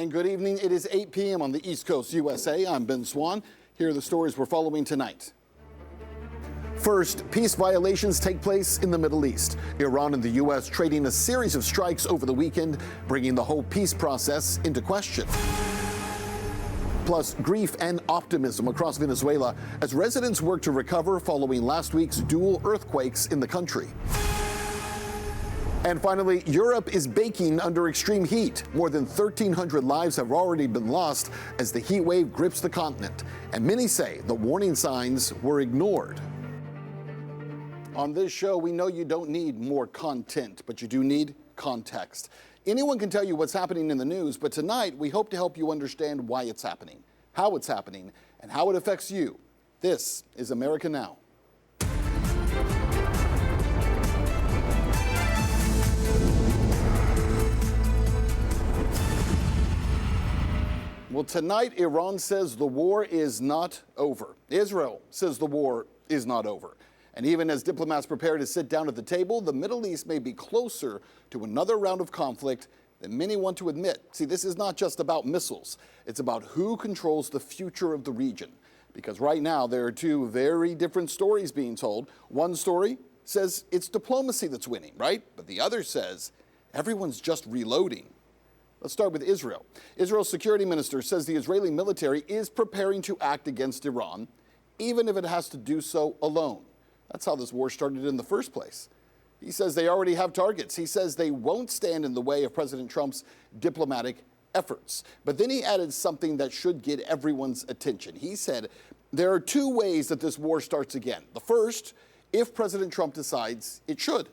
And good evening. It is 8 p.m. on the East Coast, USA. I'm Ben Swan. Here are the stories we're following tonight. First, peace violations take place in the Middle East. Iran and the U.S. trading a series of strikes over the weekend, bringing the whole peace process into question. Plus, grief and optimism across Venezuela as residents work to recover following last week's dual earthquakes in the country. And finally, Europe is baking under extreme heat. More than 1,300 lives have already been lost as the heat wave grips the continent. And many say the warning signs were ignored. On this show, we know you don't need more content, but you do need context. Anyone can tell you what's happening in the news, but tonight we hope to help you understand why it's happening, how it's happening, and how it affects you. This is America Now. Well, tonight, Iran says the war is not over. Israel says the war is not over. And even as diplomats prepare to sit down at the table, the Middle East may be closer to another round of conflict than many want to admit. See, this is not just about missiles. It's about who controls the future of the region. Because right now, there are two very different stories being told. One story says it's diplomacy that's winning, right? But the other says everyone's just reloading. Let's start with Israel. Israel's security minister says the Israeli military is preparing to act against Iran, even if it has to do so alone. That's how this war started in the first place. He says they already have targets. He says they won't stand in the way of President Trump's diplomatic efforts. But then he added something that should get everyone's attention. He said there are two ways that this war starts again. The first, if President Trump decides it should.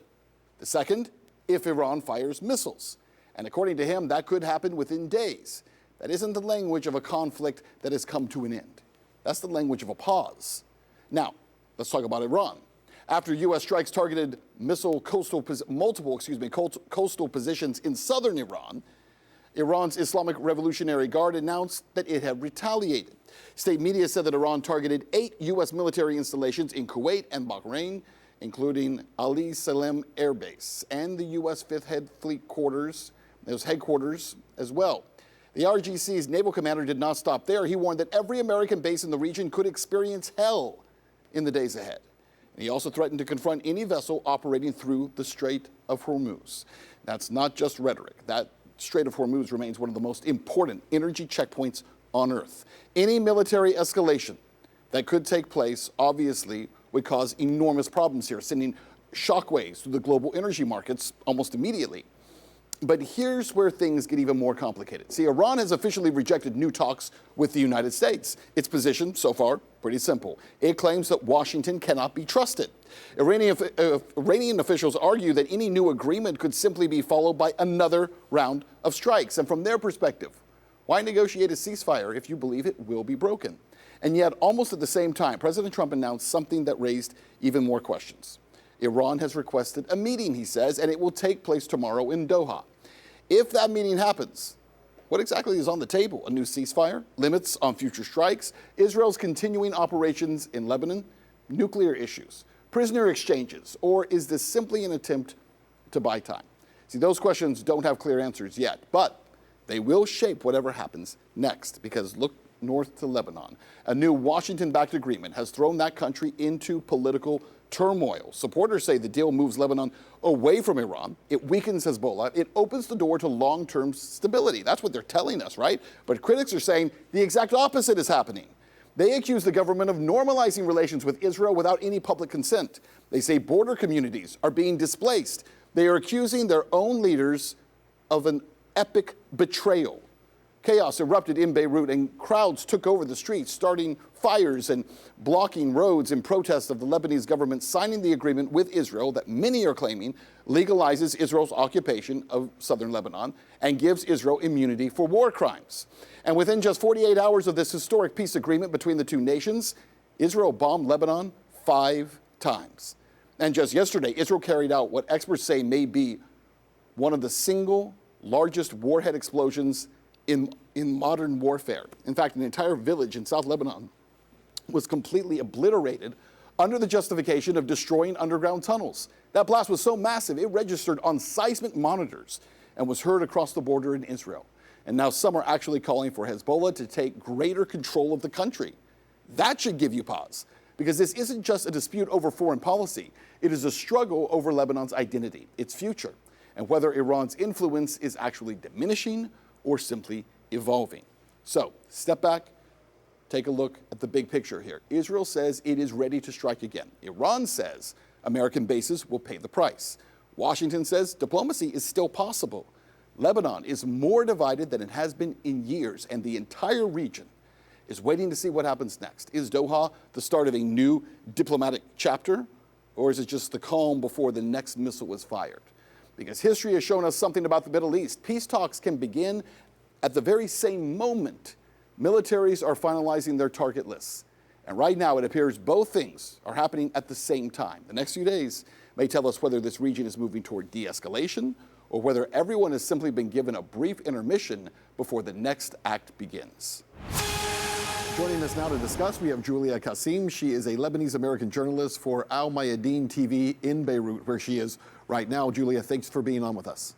The second, if Iran fires missiles. And according to him, that could happen within days. That isn't the language of a conflict that has come to an end. That's the language of a pause. Now, let's talk about Iran. After U.S. strikes targeted multiple coastal positions in southern Iran, Iran's Islamic Revolutionary Guard announced that it had retaliated. State media said that Iran targeted 8 U.S. military installations in Kuwait and Bahrain, including Ali Salem Air Base and the U.S. 5th Fleet headquarters as well. The RGC's naval commander did not stop there. He warned that every American base in the region could experience hell in the days ahead. And he also threatened to confront any vessel operating through the Strait of Hormuz. That's not just rhetoric. That Strait of Hormuz remains one of the most important energy checkpoints on Earth. Any military escalation that could take place obviously would cause enormous problems here, sending shockwaves through the global energy markets almost immediately. But here's where things get even more complicated. See, Iran has officially rejected new talks with the United States. Its position, so far, pretty simple. It claims that Washington cannot be trusted. Iranian officials argue that any new agreement could simply be followed by another round of strikes. And from their perspective, why negotiate a ceasefire if you believe it will be broken? And yet, almost at the same time, President Trump announced something that raised even more questions. Iran has requested a meeting, he says, and it will take place tomorrow in Doha. If that meeting happens, what exactly is on the table? A new ceasefire, limits on future strikes, Israel's continuing operations in Lebanon, nuclear issues, prisoner exchanges, or is this simply an attempt to buy time? See, those questions don't have clear answers yet, but they will shape whatever happens next, because look north to Lebanon. A new Washington-backed agreement has thrown that country into political turmoil. Supporters say the deal moves Lebanon away from Iran. It weakens Hezbollah. It opens the door to long-term stability. That's what they're telling us, right? But critics are saying the exact opposite is happening. They accuse the government of normalizing relations with Israel without any public consent. They say border communities are being displaced. They are accusing their own leaders of an epic betrayal. Chaos erupted in Beirut and crowds took over the streets, starting fires and blocking roads in protest of the Lebanese government signing the agreement with Israel that many are claiming legalizes Israel's occupation of southern Lebanon and gives Israel immunity for war crimes. And within just 48 hours of this historic peace agreement between the two nations, Israel bombed Lebanon 5 times. And just yesterday, Israel carried out what experts say may be one of the single largest warhead explosions in modern warfare. In fact, an entire village in South Lebanon was completely obliterated under the justification of destroying underground tunnels. That blast was so massive, it registered on seismic monitors and was heard across the border in Israel. And now some are actually calling for Hezbollah to take greater control of the country. That should give you pause, because this isn't just a dispute over foreign policy. It is a struggle over Lebanon's identity, its future, and whether Iran's influence is actually diminishing or simply evolving. So, step back, take a look at the big picture here. Israel says it is ready to strike again. Iran says American bases will pay the price. Washington says diplomacy is still possible. Lebanon is more divided than it has been in years, and the entire region is waiting to see what happens next. Is Doha the start of a new diplomatic chapter, or is it just the calm before the next missile is fired? Because history has shown us something about the Middle East. Peace talks can begin at the very same moment militaries are finalizing their target lists. And right now, it appears both things are happening at the same time. The next few days may tell us whether this region is moving toward de-escalation or whether everyone has simply been given a brief intermission before the next act begins. Joining us now to discuss, we have Julia Kassim. She is a Lebanese-American journalist for Al Mayadeen TV in Beirut, where she is right now. Julia, thanks for being on with us.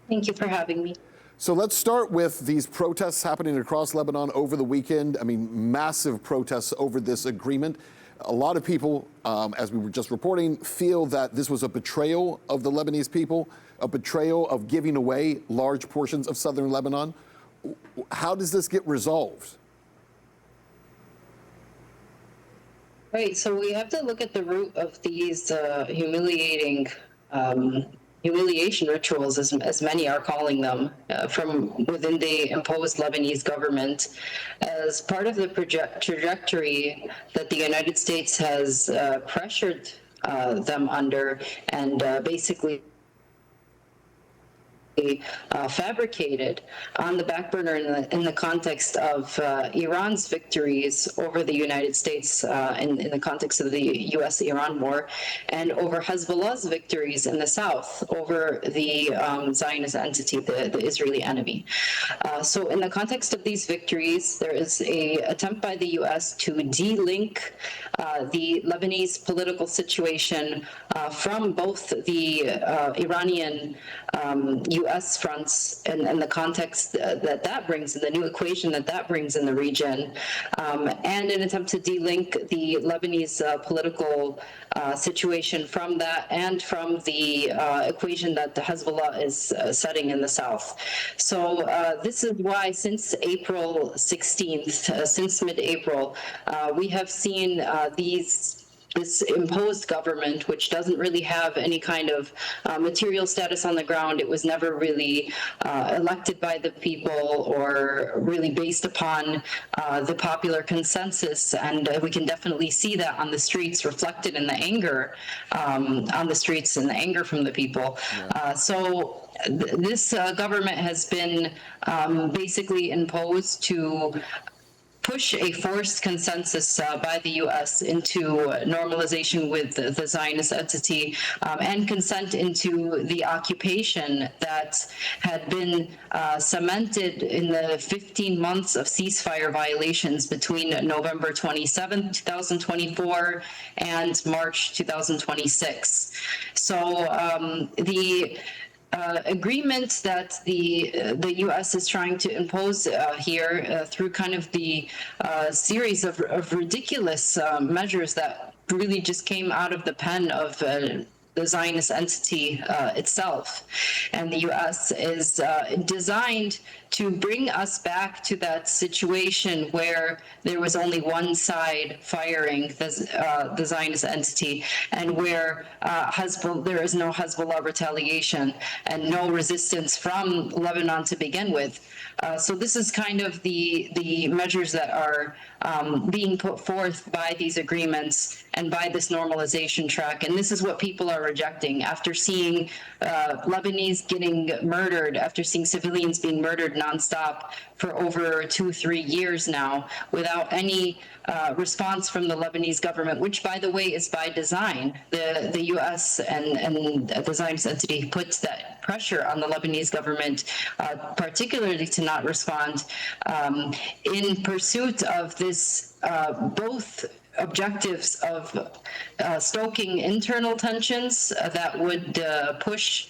Thank you for having me. So let's start with these protests happening across Lebanon over the weekend. I mean, massive protests over this agreement. A lot of people, as we were just reporting, feel that this was a betrayal of the Lebanese people, a betrayal of giving away large portions of southern Lebanon. How does this get resolved? Right, so we have to look at the root of these humiliation rituals, as many are calling them, from within the imposed Lebanese government, as part of the trajectory that the United States has pressured them under, and basically fabricated on the back burner in the context of Iran's victories over the United States in the context of the U.S.-Iran war, and over Hezbollah's victories in the south over the Zionist entity, the Israeli enemy. So in the context of these victories, there is an attempt by the U.S. to de-link the Lebanese political situation from both the Iranian U.S. fronts and the context that brings, and the new equation that brings in the region, and an attempt to de-link the Lebanese political situation from that and from the equation that the Hezbollah is setting in the south. So this is why since April 16th, since mid-April, we have seen this imposed government, which doesn't really have any kind of material status on the ground. It was never really elected by the people or really based upon the popular consensus. And we can definitely see that on the streets, reflected in the anger on the streets and the anger from the people. Yeah. So this government has been basically imposed to push a forced consensus by the U.S. into normalization with the Zionist entity and consent into the occupation that had been cemented in the 15 months of ceasefire violations between November 27, 2024 and March 2026. So the agreement that the U.S. is trying to impose here through kind of the series of ridiculous measures that really just came out of the pen of the Zionist entity itself. And the U.S. is designed to bring us back to that situation where there was only one side firing the Zionist entity, and where there is no Hezbollah retaliation and no resistance from Lebanon to begin with. So this is kind of the measures that are being put forth by these agreements and by this normalization track. And this is what people are rejecting after seeing Lebanese getting murdered, after seeing civilians being murdered nonstop for over 2-3 years now, without any response from the Lebanese government, which, by the way, is by design. The U.S. and the Zionist entity puts that pressure on the Lebanese government, particularly to not respond, in pursuit of this both objectives of stoking internal tensions that would push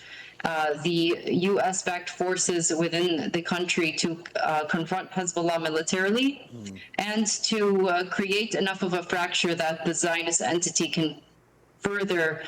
the U.S.-backed forces within the country to confront Hezbollah militarily and to create enough of a fracture that the Zionist entity can further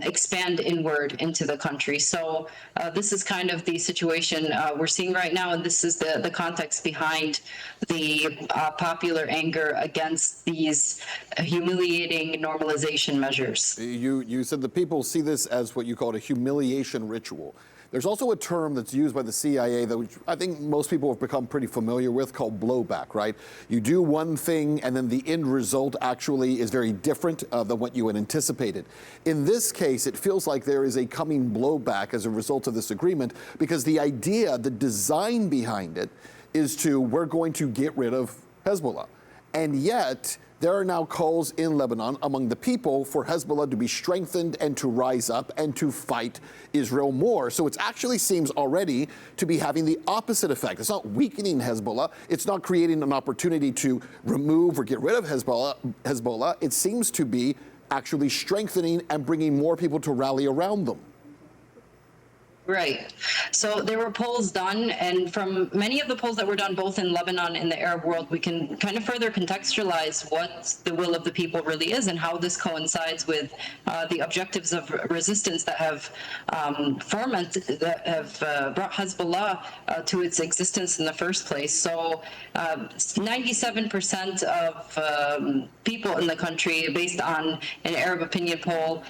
expand inward into the country. So this is kind of the situation we're seeing right now, and this is the context behind the popular anger against these humiliating normalization measures. You said the people see this as what you called a humiliation ritual. There's also a term that's used by the CIA that I think most people have become pretty familiar with called blowback, right? You do one thing and then the end result actually is very different than what you had anticipated. In this case, it feels like there is a coming blowback as a result of this agreement because the idea, the design behind it is we're going to get rid of Hezbollah. And yet, there are now calls in Lebanon among the people for Hezbollah to be strengthened and to rise up and to fight Israel more. So it actually seems already to be having the opposite effect. It's not weakening Hezbollah. It's not creating an opportunity to remove or get rid of Hezbollah. It seems to be actually strengthening and bringing more people to rally around them. Right. So there were polls done, and from many of the polls that were done both in Lebanon and the Arab world, we can kind of further contextualize what the will of the people really is and how this coincides with the objectives of resistance that have brought Hezbollah to its existence in the first place. So 97% of people in the country, based on an Arab opinion poll,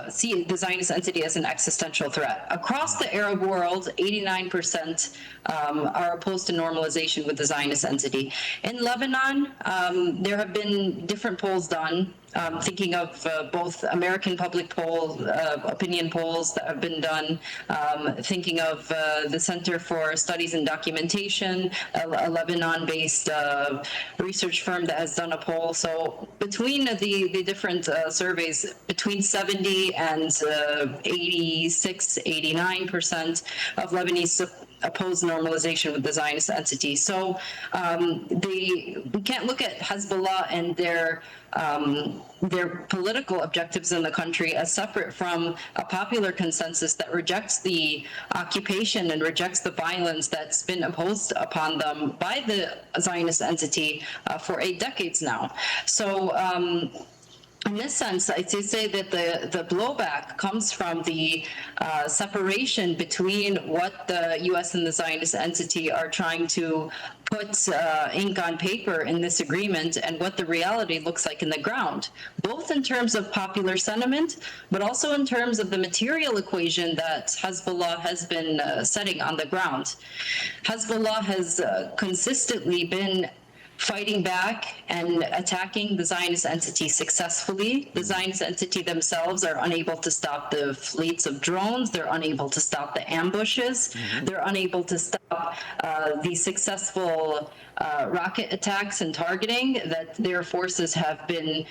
see the Zionist entity as an existential threat. Across the Arab world, 89% are opposed to normalization with the Zionist entity. In Lebanon, there have been different polls done. Thinking of both American public opinion polls that have been done, thinking of the Center for Studies and Documentation, a Lebanon-based research firm that has done a poll. So between the different surveys, between 70 and 86, 89% of Lebanese oppose normalization with the Zionist entity. So we can't look at Hezbollah and their political objectives in the country as separate from a popular consensus that rejects the occupation and rejects the violence that's been imposed upon them by the Zionist entity for 8 decades now. So in this sense, I'd say that the blowback comes from the separation between what the U.S. and the Zionist entity are trying to put ink on paper in this agreement and what the reality looks like in the ground, both in terms of popular sentiment, but also in terms of the material equation that Hezbollah has been setting on the ground. Hezbollah has consistently been fighting back and attacking the Zionist entity successfully. The Zionist entity themselves are unable to stop the fleets of drones. They're unable to stop the ambushes. They're unable to stop the successful rocket attacks and targeting that their forces have been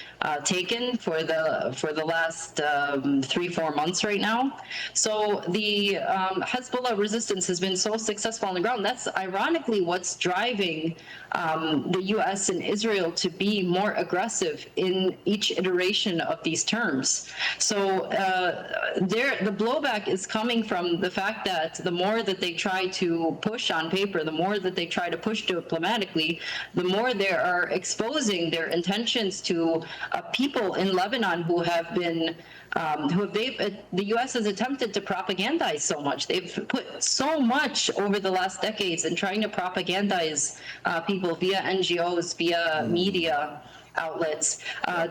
taken for the last 3-4 months right now. So the Hezbollah resistance has been so successful on the ground. That's ironically what's driving the U.S. and Israel to be more aggressive in each iteration of these terms. So the blowback is coming from the fact that the more that they try to push on paper, the more that they try to push diplomatically, the more they are exposing their intentions to people in Lebanon who have been the U.S. has attempted to propagandize so much. They've put so much over the last decades in trying to propagandize people via NGOs, via media outlets,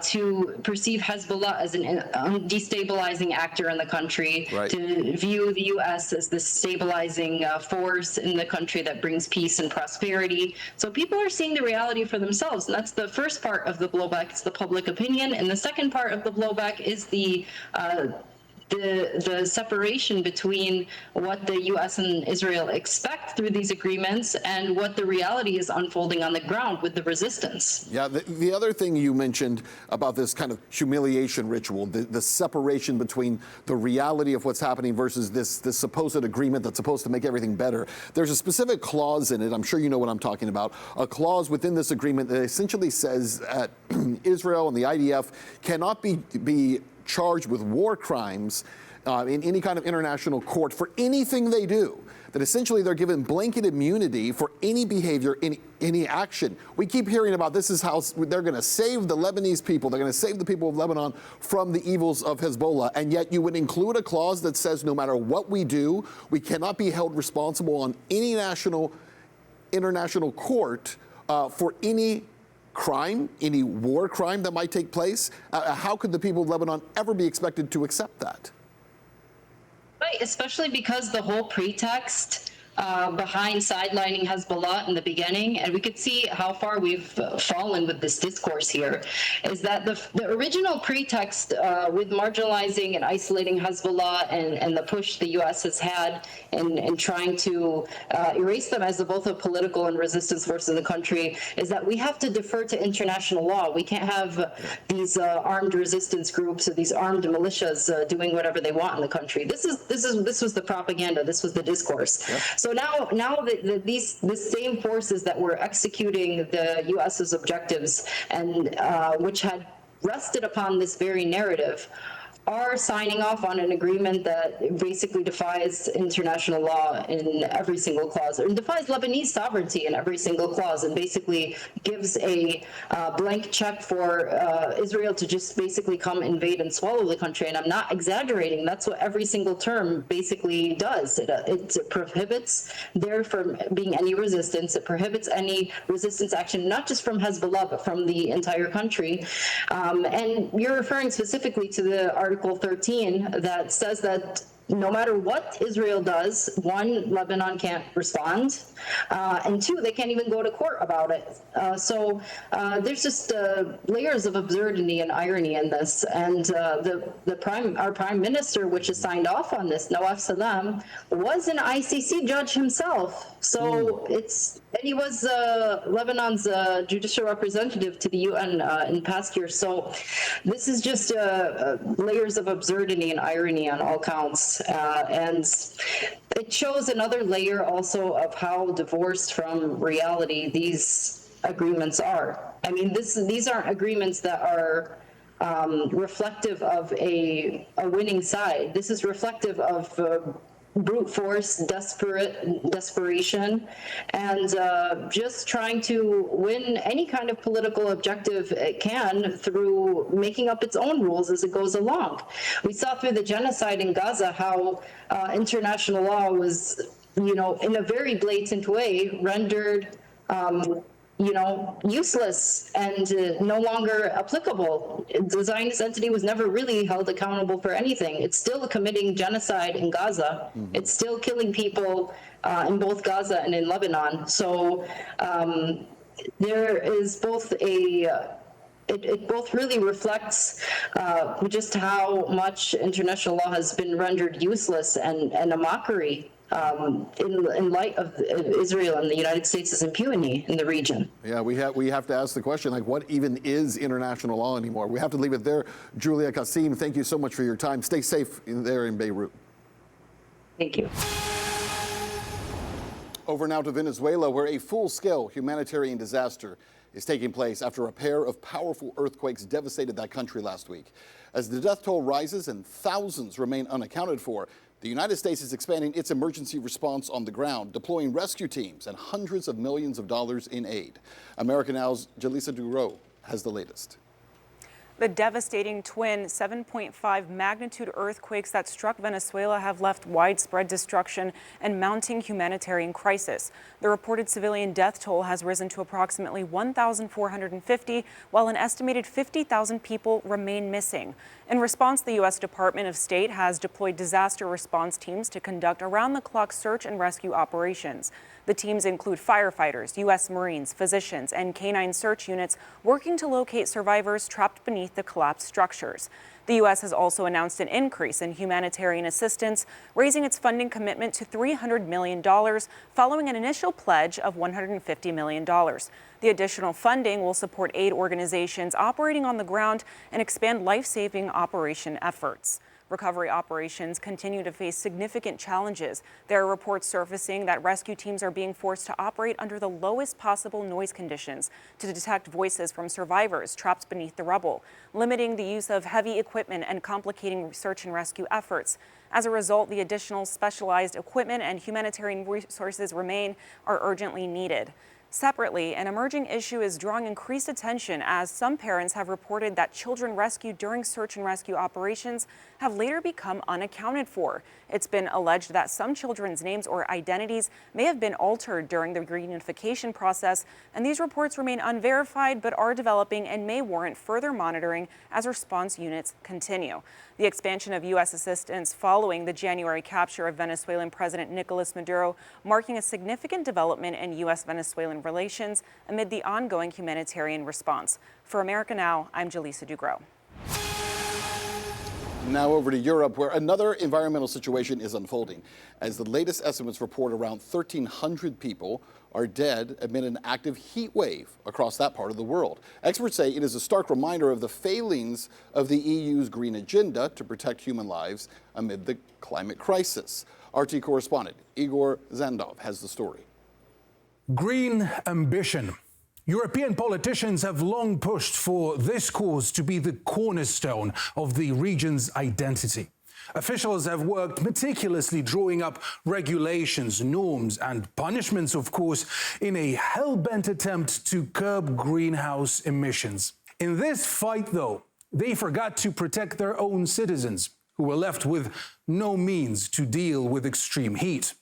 to perceive Hezbollah as an destabilizing actor in the country, right, to view the U.S. as the stabilizing force in the country that brings peace and prosperity. So people are seeing the reality for themselves, and that's the first part of the blowback. It's the public opinion, and the second part of the blowback is the separation between what the U.S. and Israel expect through these agreements and what the reality is unfolding on the ground with the resistance. Yeah, the other thing you mentioned about this kind of humiliation ritual, the separation between the reality of what's happening versus this supposed agreement that's supposed to make everything better. There's a specific clause in it, I'm sure you know what I'm talking about, a clause within this agreement that essentially says that Israel and the IDF cannot be charged with war crimes in any kind of international court for anything they do, that essentially they're given blanket immunity for any behavior, any action. We keep hearing about this is how they're going to save the Lebanese people, they're going to save the people of Lebanon from the evils of Hezbollah, and yet you would include a clause that says no matter what we do, we cannot be held responsible on any international court for any crime, any war crime that might take place. How could the people of Lebanon ever be expected to accept that? Right, especially because the whole pretext behind sidelining Hezbollah in the beginning, and we could see how far we've fallen with this discourse here, is that the original pretext with marginalizing and isolating Hezbollah and the push the U.S. has had in trying to erase them as both a political and resistance force in the country is that we have to defer to international law. We can't have these armed resistance groups or these armed militias doing whatever they want in the country. This was the propaganda. This was the discourse. Yep. So now these same forces that were executing the U.S.'s objectives and which had rested upon this very narrative are signing off on an agreement that basically defies international law in every single clause, and defies Lebanese sovereignty in every single clause, and basically gives a blank check for Israel to just basically come invade and swallow the country. And I'm not exaggerating. That's what every single term basically does. It prohibits there from being any resistance. It prohibits any resistance action, not just from Hezbollah, but from the entire country. And you're referring specifically to the Article 13 that says that no matter what Israel does, one, Lebanon can't respond, and two, they can't even go to court about it. So there's just layers of absurdity and irony in this. And our prime minister, which has signed off on this, Nawaf Salam, was an ICC judge himself. So and he was Lebanon's judicial representative to the UN in past years. So this is just layers of absurdity and irony on all counts. And it shows another layer also of how divorced from reality these agreements are. I mean, these aren't agreements that are reflective of a winning side. This is reflective of brute force, desperation, and just trying to win any kind of political objective it can through making up its own rules as it goes along. We saw through the genocide in Gaza how international law was, in a very blatant way, rendered useless and no longer applicable. The Zionist entity was never really held accountable for anything. It's still committing genocide in Gaza. Mm-hmm. It's still killing people in both Gaza and in Lebanon. So there is both it both really reflects just how much international law has been rendered useless and a mockery in light of Israel and the United States' impunity in the region. Yeah, we have to ask the question, like, what even is international law anymore? We have to leave it there. Julia Kassim, thank you so much for your time. Stay safe there in Beirut. Thank you. Over now to Venezuela, where a full-scale humanitarian disaster is taking place after a pair of powerful earthquakes devastated that country last week. As the death toll rises and thousands remain unaccounted for, the United States is expanding its emergency response on the ground, deploying rescue teams and hundreds of millions of dollars in aid. American Now's Jaleesa Duro has the latest. The devastating twin 7.5 magnitude earthquakes that struck Venezuela have left widespread destruction and mounting humanitarian crisis. The reported civilian death toll has risen to approximately 1,450, while an estimated 50,000 people remain missing. In response, the U.S. Department of State has deployed disaster response teams to conduct around-the-clock search and rescue operations. The teams include firefighters, U.S. Marines, physicians, and canine search units working to locate survivors trapped beneath the collapsed structures. The U.S. has also announced an increase in humanitarian assistance, raising its funding commitment to $300 million, following an initial pledge of $150 million. The additional funding will support aid organizations operating on the ground and expand life-saving operation efforts. Recovery operations continue to face significant challenges. There are reports surfacing that rescue teams are being forced to operate under the lowest possible noise conditions to detect voices from survivors trapped beneath the rubble, limiting the use of heavy equipment and complicating search and rescue efforts. As a result, the additional specialized equipment and humanitarian resources are urgently needed. Separately, an emerging issue is drawing increased attention as some parents have reported that children rescued during search and rescue operations have later become unaccounted for. It's been alleged that some children's names or identities may have been altered during the reunification process, and these reports remain unverified but are developing and may warrant further monitoring as response units continue. The expansion of U.S. assistance following the January capture of Venezuelan President Nicolas Maduro, marking a significant development in U.S.-Venezuelan relations amid the ongoing humanitarian response. For America Now, I'm Jaleesa Dugro. Now over to Europe, where another environmental situation is unfolding. As the latest estimates report, around 1,300 people are dead amid an active heat wave across that part of the world. Experts say it is a stark reminder of the failings of the EU's green agenda to protect human lives amid the climate crisis. RT correspondent Igor Zandov has the story. Green ambition. European politicians have long pushed for this cause to be the cornerstone of the region's identity. Officials have worked meticulously drawing up regulations, norms and punishments, of course, in a hell-bent attempt to curb greenhouse emissions. In this fight, though, they forgot to protect their own citizens, who were left with no means to deal with extreme heat.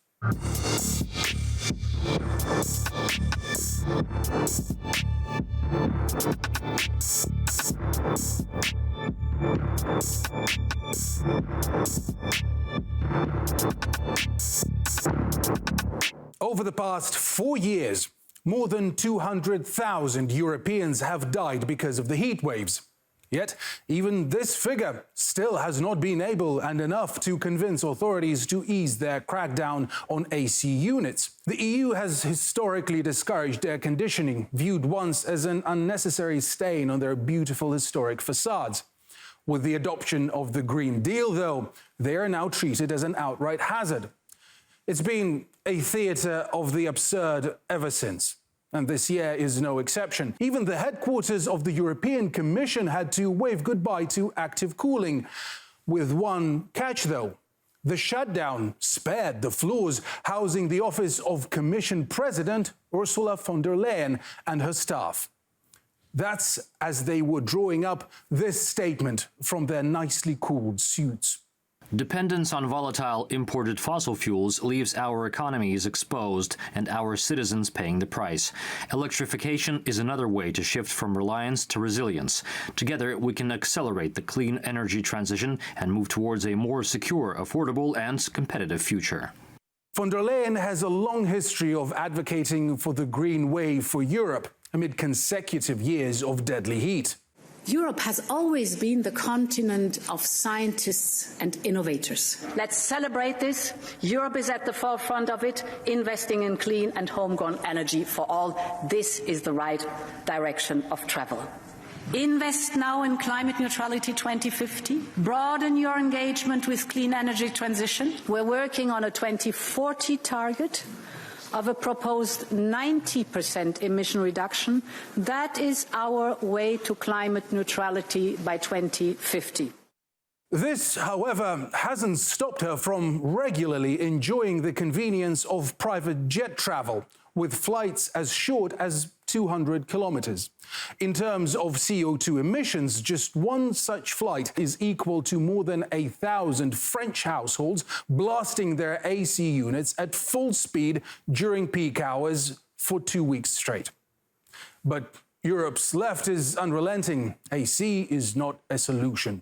Over the past 4 years, more than 200,000 Europeans have died because of the heat waves. Yet, even this figure still has not been able and enough to convince authorities to ease their crackdown on AC units. The EU has historically discouraged air conditioning, viewed once as an unnecessary stain on their beautiful historic facades. With the adoption of the Green Deal, though, they are now treated as an outright hazard. It's been a theatre of the absurd ever since. And this year is no exception. Even the headquarters of the European Commission had to wave goodbye to active cooling. With one catch, though. The shutdown spared the floors housing the office of Commission President Ursula von der Leyen and her staff. That's as they were drawing up this statement from their nicely cooled suits. Dependence on volatile imported fossil fuels leaves our economies exposed and our citizens paying the price. Electrification is another way to shift from reliance to resilience. Together, we can accelerate the clean energy transition and move towards a more secure, affordable, and competitive future. Von der Leyen has a long history of advocating for the green wave for Europe amid consecutive years of deadly heat. Europe has always been the continent of scientists and innovators. Let's celebrate this. Europe is at the forefront of it, investing in clean and homegrown energy for all. This is the right direction of travel. Invest now in climate neutrality 2050. Broaden your engagement with clean energy transition. We're working on a 2040 target of a proposed 90% emission reduction. That is our way to climate neutrality by 2050. This, however, hasn't stopped her from regularly enjoying the convenience of private jet travel, with flights as short as 200 kilometers. In terms of CO2 emissions, just one such flight is equal to more than 1,000 French households blasting their AC units at full speed during peak hours for 2 weeks straight. But Europe's left is unrelenting. AC is not a solution.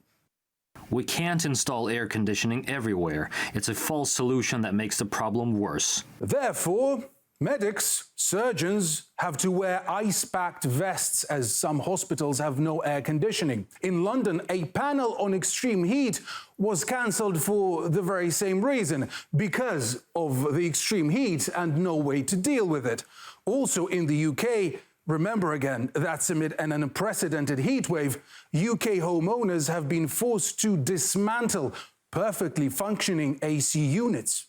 We can't install air conditioning everywhere. It's a false solution that makes the problem worse. Therefore, medics, surgeons have to wear ice-packed vests as some hospitals have no air conditioning. In London, a panel on extreme heat was cancelled for the very same reason, because of the extreme heat and no way to deal with it. Also in the UK, remember again, that's amid an unprecedented heatwave, UK homeowners have been forced to dismantle perfectly functioning AC units.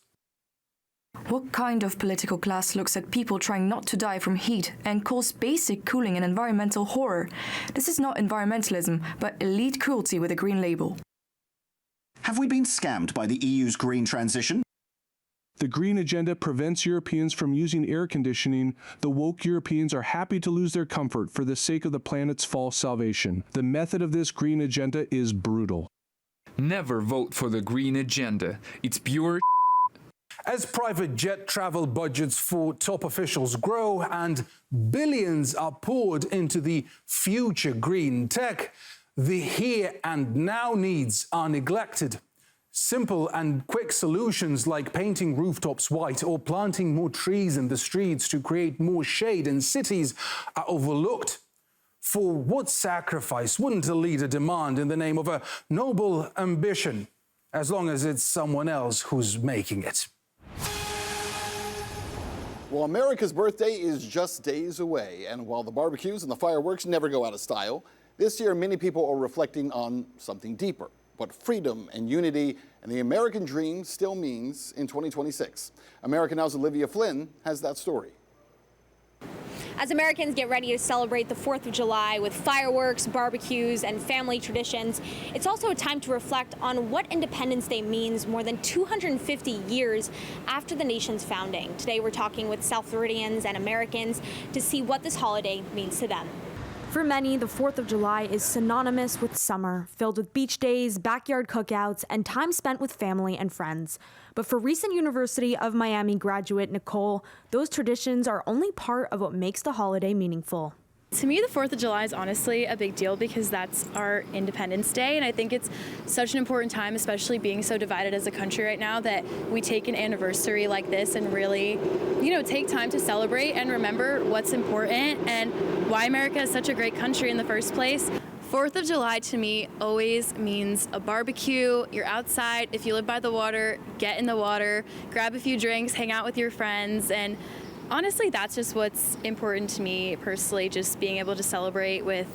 What kind of political class looks at people trying not to die from heat and calls basic cooling an environmental horror? This is not environmentalism, but elite cruelty with a green label. Have we been scammed by the EU's green transition? The green agenda prevents Europeans from using air conditioning. The woke Europeans are happy to lose their comfort for the sake of the planet's false salvation. The method of this green agenda is brutal. Never vote for the green agenda. It's pure. As private jet travel budgets for top officials grow and billions are poured into the future green tech, the here and now needs are neglected. Simple and quick solutions like painting rooftops white or planting more trees in the streets to create more shade in cities are overlooked. For what sacrifice wouldn't a leader demand in the name of a noble ambition, as long as it's someone else who's making it? Well, America's birthday is just days away, and while the barbecues and the fireworks never go out of style, this year many people are reflecting on something deeper, what freedom and unity and the American dream still means in 2026. American Now's Olivia Flynn has that story. As Americans get ready to celebrate the 4th of July with fireworks, barbecues, and family traditions, it's also a time to reflect on what Independence Day means more than 250 years after the nation's founding. Today, we're talking with South Floridians and Americans to see what this holiday means to them. For many, the 4th of July is synonymous with summer, filled with beach days, backyard cookouts, and time spent with family and friends. But for recent University of Miami graduate Nicole, those traditions are only part of what makes the holiday meaningful. To me, the 4th of July is honestly a big deal because that's our Independence Day, and I think it's such an important time, especially being so divided as a country right now, that we take an anniversary like this and really, take time to celebrate and remember what's important and why America is such a great country in the first place. 4th of July to me always means a barbecue. You're outside. If you live by the water, get in the water, grab a few drinks, hang out with your friends, and honestly, that's just what's important to me personally, just being able to celebrate with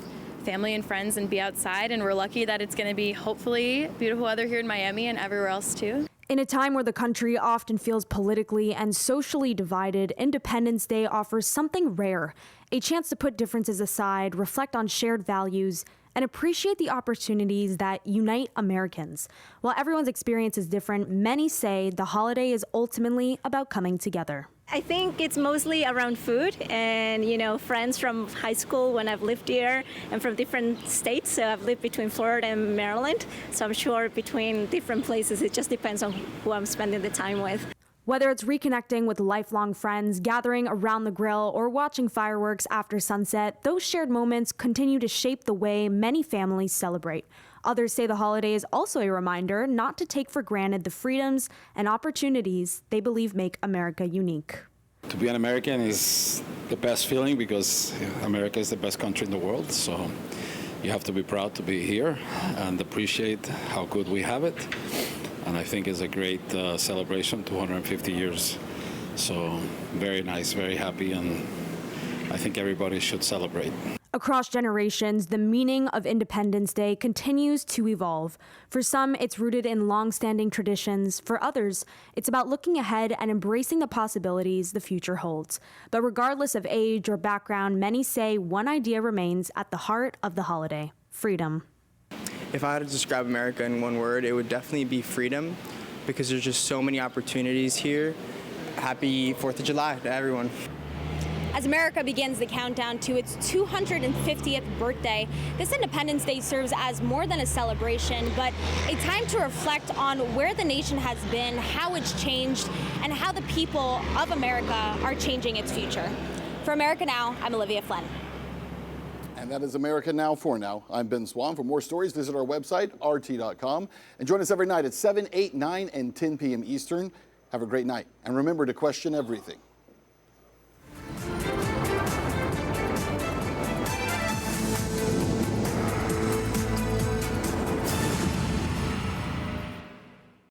family and friends and be outside. And we're lucky that it's going to be hopefully beautiful weather here in Miami and everywhere else too. In a time where the country often feels politically and socially divided, Independence Day offers something rare, a chance to put differences aside, reflect on shared values, and appreciate the opportunities that unite Americans. While everyone's experience is different, many say the holiday is ultimately about coming together. I think it's mostly around food and, friends from high school when I've lived here and from different states. So I've lived between Florida and Maryland. So I'm sure between different places, it just depends on who I'm spending the time with. Whether it's reconnecting with lifelong friends, gathering around the grill, or watching fireworks after sunset, those shared moments continue to shape the way many families celebrate. Others say the holiday is also a reminder not to take for granted the freedoms and opportunities they believe make America unique. To be an American is the best feeling because America is the best country in the world. So you have to be proud to be here and appreciate how good we have it. And I think it's a great celebration, 250 years. So very nice, very happy, and I think everybody should celebrate. Across generations, the meaning of Independence Day continues to evolve. For some, it's rooted in long-standing traditions. For others, it's about looking ahead and embracing the possibilities the future holds. But regardless of age or background, many say one idea remains at the heart of the holiday: freedom. If I had to describe America in one word, it would definitely be freedom, because there's just so many opportunities here. Happy 4th of July to everyone. As America begins the countdown to its 250th birthday, this Independence Day serves as more than a celebration, but a time to reflect on where the nation has been, how it's changed, and how the people of America are changing its future. For America Now, I'm Olivia Flynn. And that is America Now for now. I'm Ben Swan. For more stories, visit our website, rt.com, and join us every night at 7, 8, 9, and 10 p.m. Eastern. Have a great night, and remember to question everything.